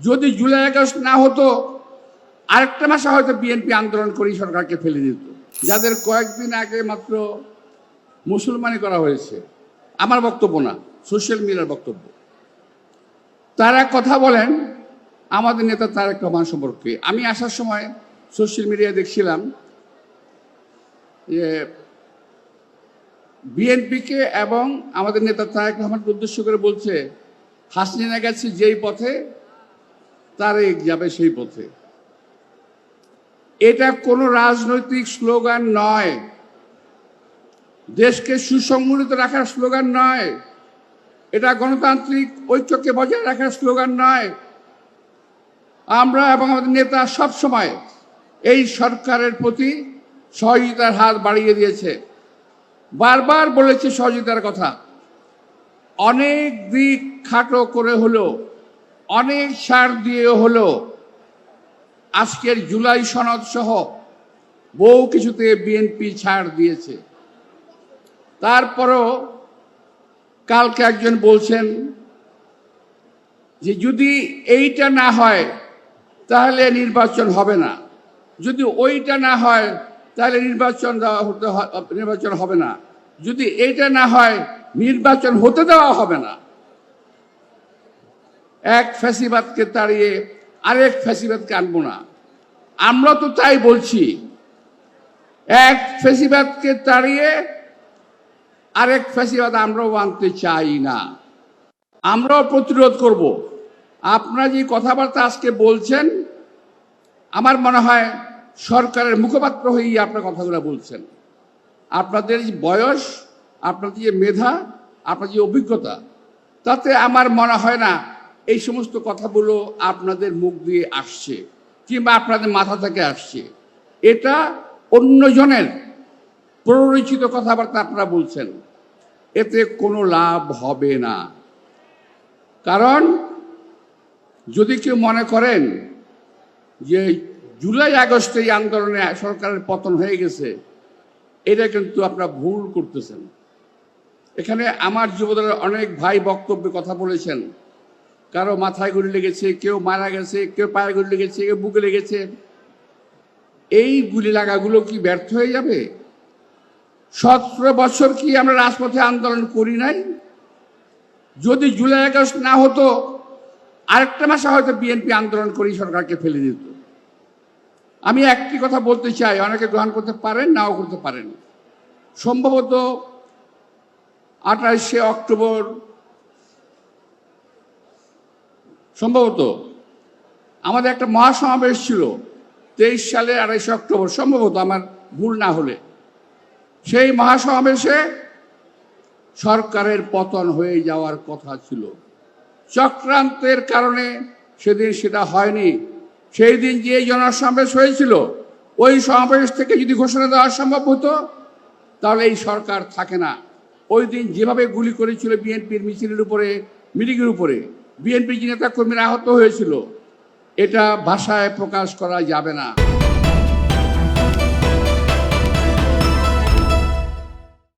যদি July August না হতো আরেকটা মাসে হয়তো বিএনপি আন্দোলন করে সরকারকে ফেলে দিত। যাদের কয়েকদিন আগে মাত্র মুসলমানি করা হয়েছে, আমার বক্তব্য না, সোশ্যাল মিডিয়ার বক্তব্য, তারা কথা বলেন আমাদের নেতা তারেক রহমান সম্পর্কে। আমি আসার সময় সোশ্যাল মিডিয়ায় দেখছিলাম যে বিএনপিকে এবং আমাদের নেতা তারেক রহমানকে উদ্দেশ্য করে বলছে, হাসিনা গেছে যেই পথে তারেক যাবে সেই পথে। এটা কোনো রাজনৈতিক স্লোগান নয়, দেশকে সুসংগঠিত রাখার স্লোগান নয়, এটা গণতান্ত্রিক ঐক্যকে বজায় রাখার স্লোগান নয়। আমরা এবং আমাদের নেতা সব সময় এই সরকারের প্রতি সহযোগিতার হাত বাড়িয়ে দিয়েছে, বারবার বলেছে সহযোগিতার কথা। অনেক দিক খাটো করে হলো, অনেক ছাড় দিয়ে হলো, আজকের জুলাই সনদ সহ বহু কিছুতে বিএনপি ছাড় দিয়েছে। তারপরও কালকে একজন বলছেন যে যদি এইটা না হয় তাহলে নির্বাচন হবে না, যদি ওইটা না হয় তাহলে নির্বাচন হবে না, যদি এইটা না হয় নির্বাচন হতে দেওয়া হবে না। এক ফ্যাসিবাদকে তাড়িয়ে আরেক ফ্যাসিবাদকে আনবো না। আমরা তো তাই বলছি, এক ফ্যাসিবাদকে তাড়িয়ে আরেক ফ্যাসিবাদ আমরাও আনতে চাই না, আমরাও প্রতিরোধ করব। আপনারা যে কথাবার্তা আজকে বলছেন, আমার মনে হয় সরকারের মুখপাত্র হয়েই আপনার কথাগুলো বলছেন। আপনাদের যে বয়স, আপনাদের যে মেধা, আপনার যে অভিজ্ঞতা, তাতে আমার মনে হয় না এই সমস্ত কথাগুলো আপনাদের মুখ দিয়ে আসছে কিংবা আপনাদের মাথা থেকে আসছে। এটা অন্যজনের প্ররোচিত কথাবার্তা আপনারা বলছেন, এতে কোনো লাভ হবে না। কারণ যদি কেউ মনে করেন যে জুলাই আগস্টে এই আন্দোলনে সরকারের পতন হয়ে গেছে, এটা কিন্তু আপনারা ভুল করতেছেন। এখানে আমার যুবদলের অনেক ভাই বক্তব্যে কথা বলেছেন, কারো মাথায় গুলি লেগেছে, কেউ মারা গেছে, কেউ পায়ে গুলি লেগেছে, কেউ বুকে লেগেছে। এই গুলি লাগাগুলো কি ব্যর্থ হয়ে যাবে? 17 বছর কি আমরা রাজপথে আন্দোলন করি নাই? যদি জুলাই আগস্ট না হতো আরেকটা মাসে হয়তো বিএনপি আন্দোলন করে সরকারকে ফেলে দিত। আমি একটি কথা বলতে চাই, অনেকে গ্রহণ করতে পারেন, নাও করতে পারেন। সম্ভবত 28শে অক্টোবর, সম্ভবত আমাদের একটা মহাসমাবেশ ছিল 23 সালের 28শে অক্টোবর, সম্ভবত আমার ভুল না হলে। সেই মহাসমাবেশে সরকারের পতন হয়ে যাওয়ার কথা ছিল, চক্রান্তের কারণে সেদিন সেটা হয়নি। সেই দিন যে জনসমাবেশ হয়েছিল, ওই সমাবেশ থেকে যদি ঘোষণা দেওয়া সম্ভব হতো তাহলে এই সরকার থাকে না। ওই দিন যেভাবে গুলি করেছিল বিএনপির মিছিলের উপরে, মিটিংয়ের উপরে, বিএনপি নেতা কর্মীরা আহত হয়েছিল, এটা ভাষায় প্রকাশ করা যাবে না।